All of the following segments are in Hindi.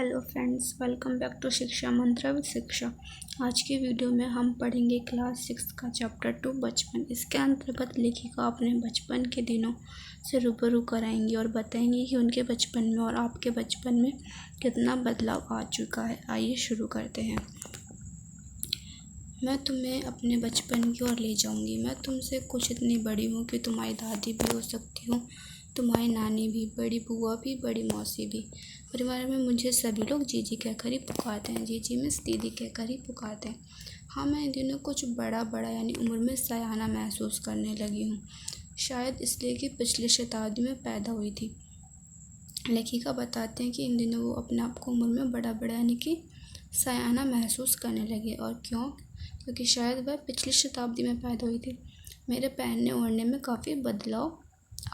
Hello friends, welcome back to Shiksha Mantra with शिक्षा। आज की वीडियो में हम पढ़ेंगे क्लास 6 का चैप्टर 2 बचपन। इसके अंतर्गत लेखिका अपने बचपन के दिनों से रूबरू कराएंगी और बताएंगी कि उनके बचपन में और आपके बचपन में कितना बदलाव आ चुका है। आइए शुरू करते हैं। मैं तुम्हें अपने बचपन की ओर ले जाऊंगी। मैं तुमसे कुछ इतनी बड़ी हूँ कि तुम्हारी दादी भी हो सकती हूँ, तुम्हारी नानी भी, बड़ी बुआ भी, बड़ी मौसी भी। परिवार में मुझे सभी लोग जीजी कहकर ही पुकारते हैं। जीजी मिस दीदी कहकर ही पुकारते हैं। हाँ, मैं इन दिनों कुछ बड़ा यानी उम्र में सयाना महसूस करने लगी हूँ। शायद इसलिए कि पिछली शताब्दी में पैदा हुई थी। लेखिका बताते हैं कि इन दिनों वो अपने आप को उम्र में बड़ा यानी कि सयाना महसूस करने लगे। और क्यों? क्योंकि शायद वह पिछली शताब्दी में पैदा हुई थी। मेरे पहनने ओढ़ने में काफ़ी बदलाव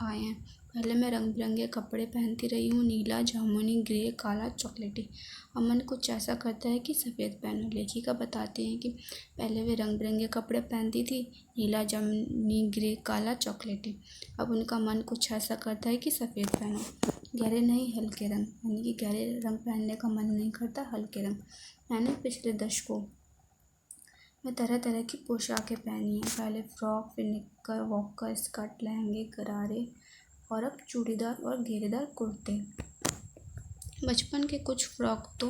आए हैं। पहले मैं रंग बिरंगे कपड़े पहनती रही हूँ, नीला, जामुनी, ग्रे, काला, चॉकलेटी। अब मन कुछ ऐसा करता है कि सफ़ेद पहनूं। लेखिका बताते हैं कि पहले वे रंग बिरंगे कपड़े पहनती थी, नीला, जामुनी, ग्रे, काला, चॉकलेटी। अब उनका मन कुछ ऐसा करता है कि सफ़ेद पहनो। गहरे नहीं, हल्के रंग, यानी कि गहरे रंग पहनने का मन नहीं करता, हल्के रंग। मैंने पिछले दशकों में तरह तरह की पोशाकें पहनी हैं। पहले फ्रॉक, फिर निक्कर, वॉकर, स्कर्ट, लहंगे, गरारे और अब चूड़ीदार और घेरेदार कुर्ते। बचपन के कुछ फ्रॉक तो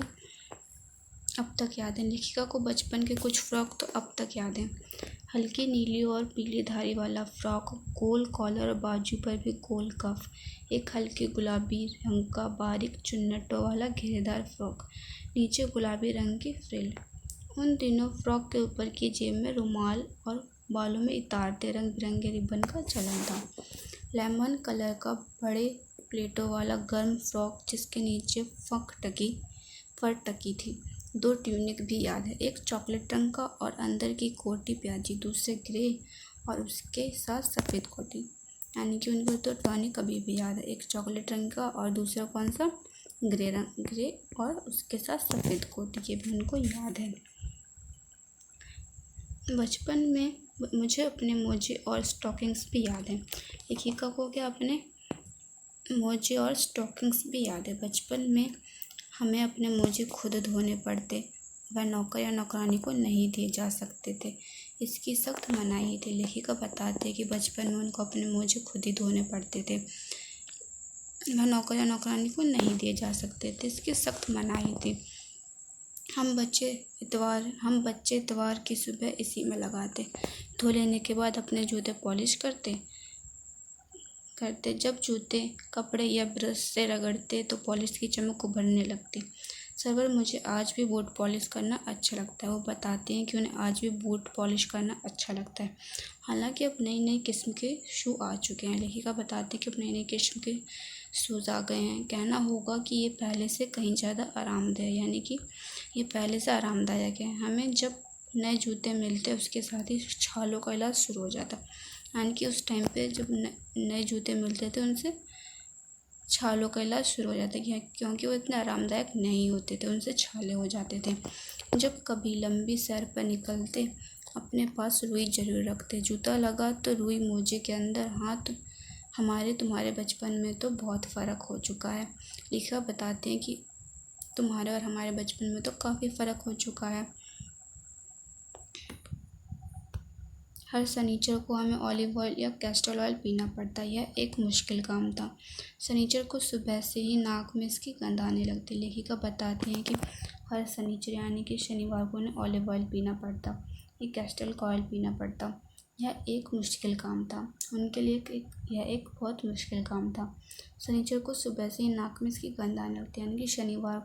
अब तक याद हैं। लेखिका को बचपन के कुछ फ्रॉक तो अब तक याद हैं। हल्की नीली और पीली धारी वाला फ्रॉक, गोल कॉलर और बाजू पर भी गोल कफ। एक हल्के गुलाबी रंग का बारीक चुन्नटों वाला घेरेदार फ्रॉक, नीचे गुलाबी रंग की फ्रिल। उन दिनों फ्रॉक के ऊपर की जेब में रुमाल और बालों में इतारते रंग बिरंगे रिबन का चलन था। लेमन कलर का बड़े प्लेटों वाला गर्म फ्रॉक जिसके नीचे फर टकी थी। 2 ट्यूनिक भी याद है, एक चॉकलेट रंग का और अंदर की कोटी प्याजी, दूसरे ग्रे और उसके साथ सफ़ेद कोटी। यानी कि उनको तो टॉनिक अभी भी याद है, एक चॉकलेट रंग का और दूसरा कौन सा, ग्रे और उसके साथ सफ़ेद कोटी, ये भी उनको याद है। बचपन में मुझे अपने मोजे और स्टॉकिंग्स भी याद हैं। लेखिका को क्या अपने मोजे और स्टॉकिंग्स भी याद है। बचपन में हमें अपने मोजे खुद धोने पड़ते, वह नौकर या नौकरानी को नहीं दिए जा सकते थे। इसकी सख्त मनाही थी। लेखिका बताते कि बचपन में उनको अपने मोजे खुद ही धोने पड़ते थे, वह नौकर या नौकरानी को नहीं दिए जा सकते थे। इसकी सख्त मनाही थी। हम बच्चे इतवार की सुबह इसी में लगाते। धो लेने के बाद अपने जूते पॉलिश करते। जब जूते कपड़े या ब्रश से रगड़ते तो पॉलिश की चमक उभरने लगती। सरवर, मुझे आज भी बूट पॉलिश करना अच्छा लगता है। वो बताते हैं कि उन्हें आज भी बूट पॉलिश करना अच्छा लगता है। हालांकि अब नई किस्म के शू आ चुके हैं। लेखिका बताते हैं कि अब नई किस्म के शूज़ आ गए हैं। कहना होगा कि ये पहले से कहीं ज़्यादा आरामदेह, यानी कि ये पहले से आरामदायक है। हमें जब नए जूते मिलते उसके साथ ही छालों का इलाज शुरू हो जाता। यानी कि उस टाइम पे जब नए जूते मिलते थे उनसे छालों का इलाज शुरू हो जाता है, क्योंकि वो इतने आरामदायक नहीं होते थे, उनसे छाले हो जाते थे। जब कभी लंबी सैर पर निकलते अपने पास रुई जरूर रखते। जूता लगा तो रुई मोजे के अंदर। हाथ तुम्हारे बचपन में तो बहुत फ़र्क हो चुका है। लेखिका बताते हैं कि तुम्हारे और हमारे बचपन में तो काफ़ी फ़र्क हो चुका है। हर शनिचर को हमें ऑलिव ऑयल या कैस्टर ऑयल पीना पड़ता। यह एक मुश्किल काम था। शनिचर को सुबह से ही नाक में इसकी गंध आने लगती। लेखिका बताते हैं कि हर शनिचर यानी कि शनिवार को उन्हें ऑलिव ऑयल पीना पड़ता, या कैस्टर ऑयल पीना पड़ता। यह एक मुश्किल काम था उनके लिए। यह एक बहुत मुश्किल काम था। शनिचर को सुबह से ही नाक में इसकी गंध आने लगती, यानी कि शनिवार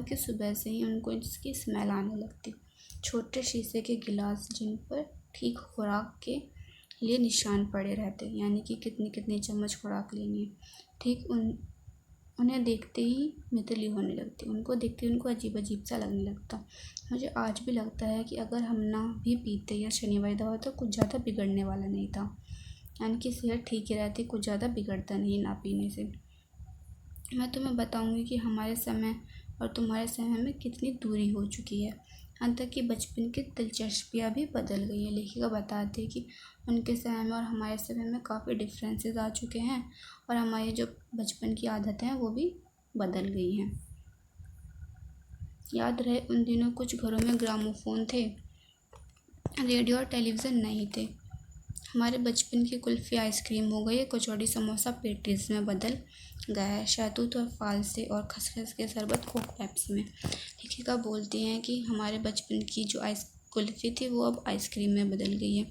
की सुबह से ही उनको इसकी स्मेल आने लगती। छोटे शीशे के गिलास जिन पर ठीक खुराक के लिए निशान पड़े रहते, यानी कि कितनी चम्मच खुराक लेनी है, ठीक उन्हें देखते ही मितली होने लगती। उनको देखते ही उनको अजीब सा लगने लगता। मुझे आज भी लगता है कि अगर हम ना भी पीते या शनिवारी दवा तो कुछ ज़्यादा बिगड़ने वाला नहीं था, यानी कि सेहत ठीक ही रहती, कुछ ज़्यादा बिगड़ता नहीं ना पीने से। मैं तुम्हें बताऊंगी कि हमारे समय और तुम्हारे समय में कितनी दूरी हो चुकी है। यहाँ तक कि बचपन की दिलचस्पियाँ भी बदल गई हैं। लेखिका बताते हैं कि उनके समय में और हमारे समय में काफ़ी डिफरेंसेस आ चुके हैं, और हमारी जो बचपन की आदतें हैं वो भी बदल गई हैं। याद रहे उन दिनों कुछ घरों में ग्रामोफोन थे, रेडियो और टेलीविज़न नहीं थे। हमारे बचपन की कुल्फ़ी आइसक्रीम हो गई है, कचौड़ी समोसा पेटीज में बदल गया है, शहतूत और फालसे और खसखस के शरबत कोक पेप्सी में। लेखिका बोलती हैं कि हमारे बचपन की जो कुल्फ़ी थी वो अब आइसक्रीम में बदल गई है,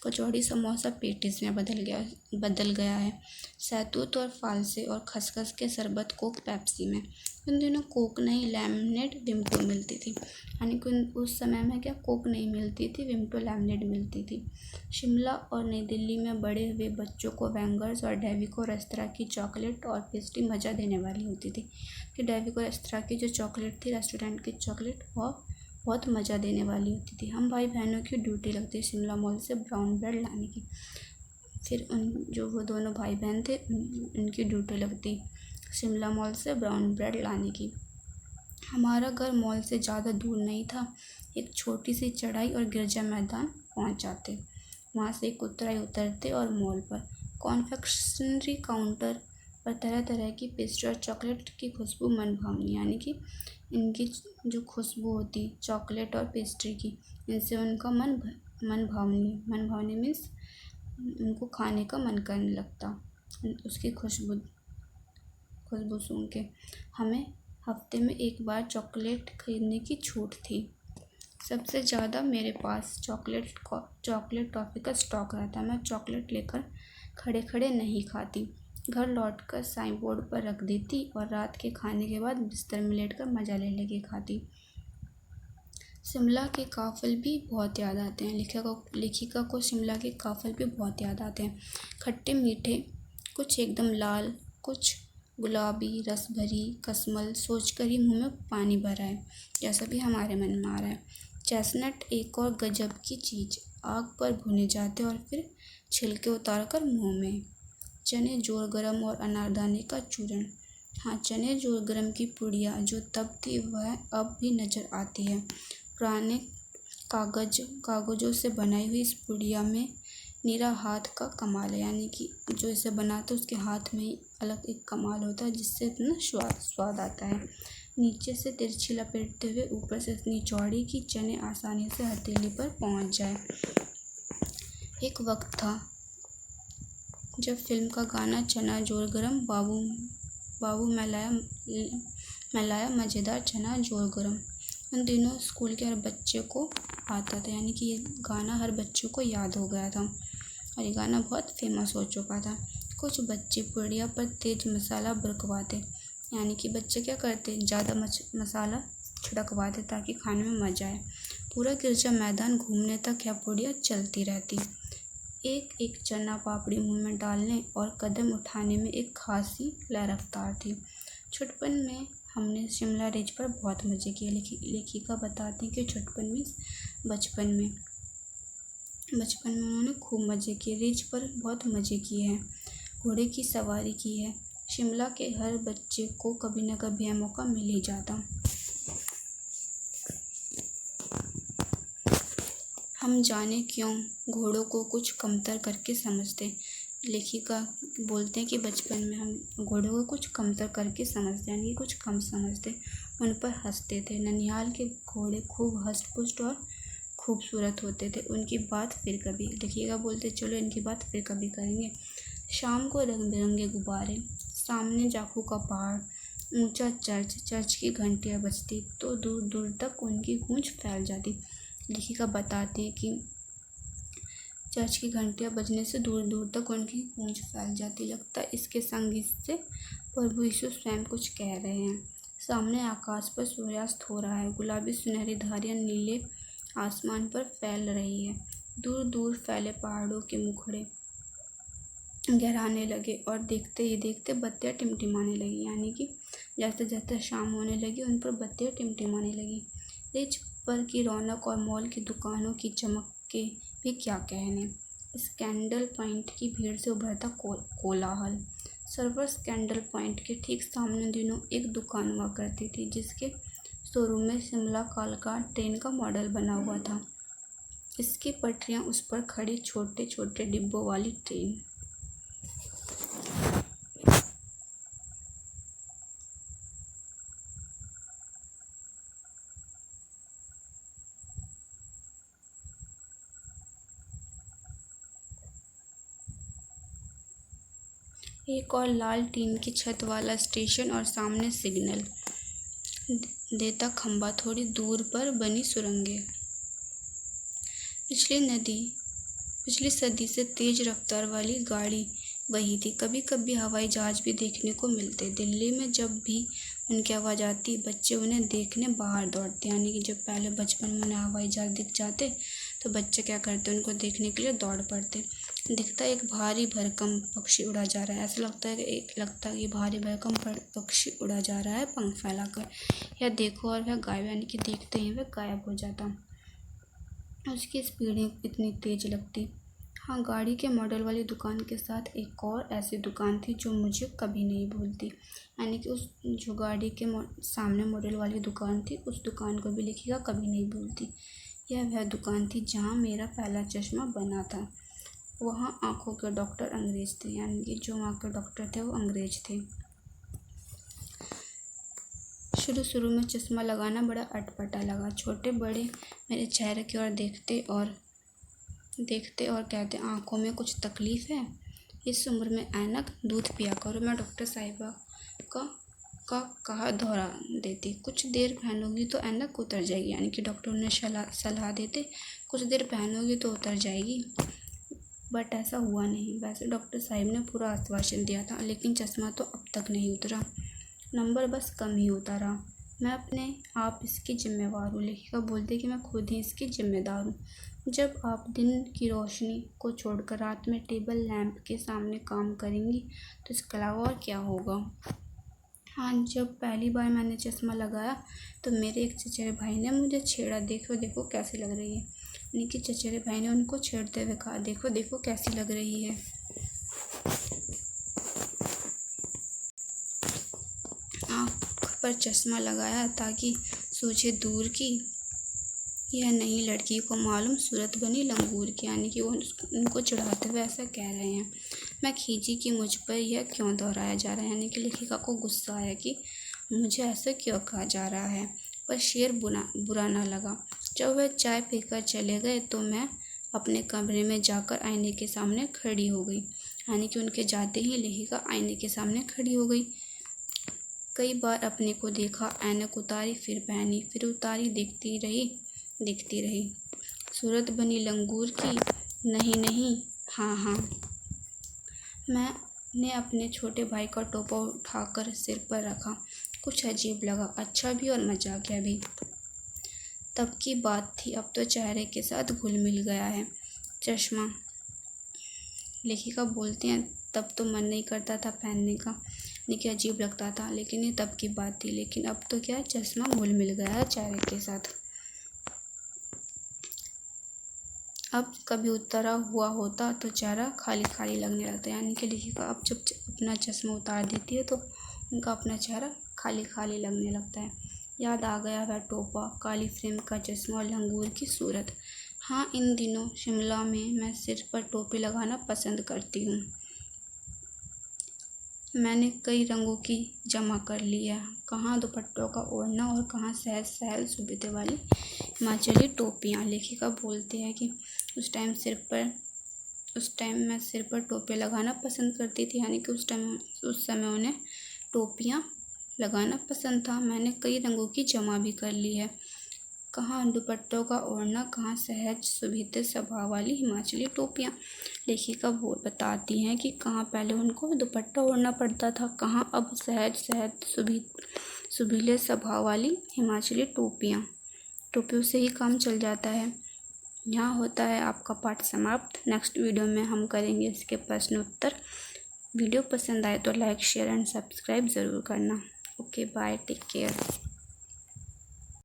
कचौड़ी समोसा पेटीज में बदल गया है, शहतूत और फालसे और खसखस के शरबत कोक पेप्सी में। उन दिनों कोक नहीं, लेमनेड विमटो मिलती थी। यानी कि उस समय में क्या कोक नहीं मिलती थी, विमटो लेमनेड मिलती थी। शिमला और नई दिल्ली में बड़े हुए बच्चों को वेंगर्स और डेविको रेस्तरां की चॉकलेट और पेस्ट्री मज़ा देने वाली होती थी। कि डेविको रेस्तरां की जो चॉकलेट थी, रेस्टोरेंट की चॉकलेट, वह बहुत मज़ा देने वाली होती थी। हम भाई बहनों की ड्यूटी लगती शिमला मॉल से ब्राउन ब्रेड लाने की। फिर वो दोनों भाई बहन थे, उनकी ड्यूटी लगती शिमला मॉल से ब्राउन ब्रेड लाने की। हमारा घर मॉल से ज़्यादा दूर नहीं था, एक छोटी सी चढ़ाई और गिरजा मैदान पहुंच जाते। वहाँ से एक उतराई उतरते और मॉल पर कॉन्फेक्शनरी काउंटर पर तरह तरह की पेस्ट्री और चॉकलेट की खुशबू मन भावनी, यानी कि इनकी जो खुशबू होती चॉकलेट और पेस्ट्री की, इनसे उनका मन भावनी मीन्स उनको खाने का मन करने लगता। उसकी खुशबू सूंघ के हमें हफ्ते में एक बार चॉकलेट खरीदने की छूट थी। सबसे ज़्यादा मेरे पास चॉकलेट टॉफ़ी का स्टॉक रहता। मैं चॉकलेट लेकर खड़े खड़े नहीं खाती, घर लौटकर साइन बोर्ड पर रख देती और रात के खाने के बाद बिस्तर में लेटकर मज़ा ले लेके खाती। शिमला के काफ़ल भी बहुत याद आते हैं। लेखिका को शिमला के काफ़ल भी बहुत याद आते हैं। खट्टे मीठे, कुछ एकदम लाल, कुछ गुलाबी, रस भरी कसमल सोचकर ही मुंह में पानी भरा है, जैसा भी हमारे मन में आ रहा है। चेस्टनट एक और गजब की चीज़, आग पर भुने जाते और फिर छिलके उतार कर मुँह में। चने जोर गरम और अनारदाने का चूरन। हाँ, चने जोर गरम की पुड़िया जो तब थी वह अब भी नज़र आती है। पुराने कागज़ों से बनाई हुई इस पुड़िया में निरा हाथ का कमाल है, यानी कि जो इसे बनाते उसके हाथ में ही अलग एक कमाल होता है, जिससे इतना स्वाद आता है। नीचे से तिरछी लपेटते हुए ऊपर से इतनी चौड़ी कि चने आसानी से हथेली पर पहुंच जाए। एक वक्त था जब फिल्म का गाना चना जोर गरम, बाबू मैलाया मज़ेदार चना जोर गरम, उन दिनों स्कूल के हर बच्चे को आता था, यानी कि ये गाना हर बच्चों को याद हो गया था और ये गाना बहुत फेमस हो चुका था। कुछ बच्चे पुड़िया पर तेज मसाला बुरकवाते, यानी कि बच्चे क्या करते, ज़्यादा मसाला छिड़कवाते ताकि खाने में मज़ा आए। पूरा गिरजा मैदान घूमने तक यह पुड़िया चलती रहती। एक एक चना पापड़ी मुंह में डालने और कदम उठाने में एक खासी लय रफ्तार थी। छुटपन में हमने शिमला रिज पर बहुत मज़े किए। लेखिका बताती हैं कि छुटपन में बचपन में उन्होंने खूब मज़े किए, रिज पर बहुत मज़े किए हैं, घोड़े की सवारी की है। शिमला के हर बच्चे को कभी न कभी यह मौका मिल ही जाता। हम जाने क्यों घोड़ों को कुछ कमतर करके समझते। लेखिका बोलते हैं कि बचपन में हम घोड़ों को कुछ कमतर करके समझते, यानी कि कुछ कम समझते, उन पर हंसते थे। ननिहाल के घोड़े खूब हष्ट-पुष्ट और खूबसूरत होते थे। उनकी बात फिर कभी। लेखिका बोलते चलो इनकी बात फिर कभी करेंगे। शाम को रंग बिरंगे गुब्बारे, सामने जाखू का पहाड़, ऊंचा चर्च की घंटियाँ बजती तो दूर दूर तक उनकी गूंज फैल जाती। लेखिका बताते हैं कि चर्च की घंटियाँ बजने से दूर दूर तक उनकी गूंज फैल जाती। लगता है इसके संगीत से प्रभु यीशु स्वयं कुछ कह रहे हैं। सामने आकाश पर सूर्यास्त हो रहा है, गुलाबी सुनहरी धारियाँ नीले आसमान पर फैल रही है। दूर दूर फैले पहाड़ों के मुखड़े गहराने लगे और देखते ही देखते बत्तियाँ टिमटिमाने लगी, यानी कि जैसे जैसे शाम होने लगी उन पर बत्तियाँ टिमटिमाने लगी। रिज पर की रौनक और मॉल की दुकानों की चमक के भी क्या कहने। स्कैंडल पॉइंट की भीड़ से उभरता कोलाहल। सर्वर स्कैंडल पॉइंट के ठीक सामने दिनों एक दुकान हुआ करती थी, जिसके शोरूम में शिमला कालका ट्रेन का मॉडल बना हुआ था। इसकी पटरियाँ, उस पर खड़ी छोटे छोटे डिब्बों वाली ट्रेन। एक और लाल टीन की छत वाला स्टेशन और सामने सिग्नल देता खंबा, थोड़ी दूर पर बनी सुरंगें। पिछली सदी से तेज रफ्तार वाली गाड़ी वही थी। कभी कभी हवाई जहाज भी देखने को मिलते। दिल्ली में जब भी उनकी आवाज़ आती, बच्चे उन्हें देखने बाहर दौड़ते। यानी कि जब पहले बचपन में उन्हें हवाई जहाज दिख जाते तो बच्चे क्या करते, उनको देखने के लिए दौड़ पड़ते। दिखता एक भारी भरकम पक्षी उड़ा जा रहा है। ऐसा लगता है कि भारी भरकम पक्षी उड़ा जा रहा है पंख फैलाकर। या देखो और वह गायब, यानी कि देखते ही वह गायब हो जाता। उसकी स्पीडें इतनी तेज लगती। हाँ, गाड़ी के मॉडल वाली दुकान के साथ एक और ऐसी दुकान थी जो मुझे कभी नहीं भूलती। यानी कि उस जो गाड़ी के सामने मॉडल वाली दुकान थी, उस दुकान को भी लेखिका कभी नहीं भूलती। यह वह दुकान थी जहाँ मेरा पहला चश्मा बना था। वहाँ आँखों के डॉक्टर अंग्रेज थे। यानी कि जो वहाँ के डॉक्टर थे वो अंग्रेज थे। शुरू में चश्मा लगाना बड़ा अटपटा लगा। छोटे बड़े मेरे चेहरे की ओर देखते और कहते, आंखों में कुछ तकलीफ़ है? इस उम्र में ऐनक, दूध पिया करो। मैं डॉक्टर साहिबा का कहा दोहरा देती। कुछ देर पहनोगी तो ऐनक उतर जाएगी। यानी कि डॉक्टर ने सलाह देते, कुछ देर पहनोगी तो उतर जाएगी। बट ऐसा हुआ नहीं। वैसे डॉक्टर साहिब ने पूरा आश्वासन दिया था, लेकिन चश्मा तो अब तक नहीं उतरा। नंबर बस कम ही होता रहा। मैं अपने आप इसकी जिम्मेवार हूँ। लेखिका बोलती कि मैं खुद ही इसकी जिम्मेदार हूँ। जब आप दिन की रोशनी को छोड़कर रात में टेबल लैंप के सामने काम करेंगी तो इसके अलावा और क्या होगा। हाँ, जब पहली बार मैंने चश्मा लगाया तो मेरे एक चचेरे भाई ने मुझे छेड़ा। देखो कैसी लग रही है। यानी कि चचेरे भाई ने उनको छेड़ते हुए कहा, देखो कैसी लग रही है। आँख पर चश्मा लगाया ताकि सूझे दूर की यह नई लड़की को मालूम सूरत बनी लंगूर की। यानी कि वो उनको चिढ़ाते हुए ऐसा कह रहे हैं। मैं खींची कि मुझ पर यह क्यों दोहराया जा रहा है। यानी कि लेखिका को गुस्सा आया कि मुझे ऐसा क्यों कहा जा रहा है, पर शेर बुरा ना लगा। जब वह चाय पीकर चले गए तो मैं अपने कमरे में जाकर आईने के सामने खड़ी हो गई। यानी कि उनके जाते ही लेखिका आईने के सामने खड़ी हो गई। कई बार अपने को देखा, ऐनक उतारी, फिर पहनी, फिर उतारी, देखती रही। सूरत बनी लंगूर की, नहीं, हाँ। मैंने अपने छोटे भाई का टोपा उठाकर सिर पर रखा। कुछ अजीब लगा, अच्छा भी और मजाकिया भी। तब की बात थी, अब तो चेहरे के साथ घुल मिल गया है चश्मा। लेखिका बोलती हैं, तब तो मन नहीं करता था पहनने का, लेकिन अजीब लगता था। लेकिन ये तब की बात थी, लेकिन अब तो क्या, चश्मा घुल मिल गया है चेहरे के साथ। अब कभी उतरा हुआ होता तो चेहरा खाली लगने लगता। यानी कि लेखिका अब जब अपना चश्मा उतार देती है तो उनका अपना चेहरा खाली लगने लगता है। याद आ गया वह टोपा, काली फ्रेम का चश्मा और लंगूर की सूरत। हाँ, इन दिनों शिमला में मैं सिर पर टोपी लगाना पसंद करती हूँ। मैंने कई रंगों की जमा कर ली है। कहाँ दुपट्टों का ओढ़ना और कहाँ सहल सुविधे वाली हिमाचली टोपियाँ। लेखिका बोलते हैं कि उस टाइम मैं सिर पर टोपियाँ लगाना पसंद करती थी। यानी कि उस समय उन्हें टोपियाँ लगाना पसंद था। मैंने कई रंगों की जमा भी कर ली है। कहाँ दुपट्टों का ओढ़ना, कहाँ सहज सुविधे स्वभाव वाली हिमाचली टोपियाँ। लेखिका बताती हैं कि कहाँ पहले उनको दुपट्टा ओढ़ना पड़ता था, कहाँ अब सहज सुभीले स्वभाव वाली हिमाचली टोपियों से ही काम चल जाता है। यहाँ होता है आपका पाठ समाप्त। नेक्स्ट वीडियो में हम करेंगे इसके प्रश्न उत्तर। वीडियो पसंद आए तो लाइक, शेयर एंड सब्सक्राइब ज़रूर करना। Okay, bye, take care.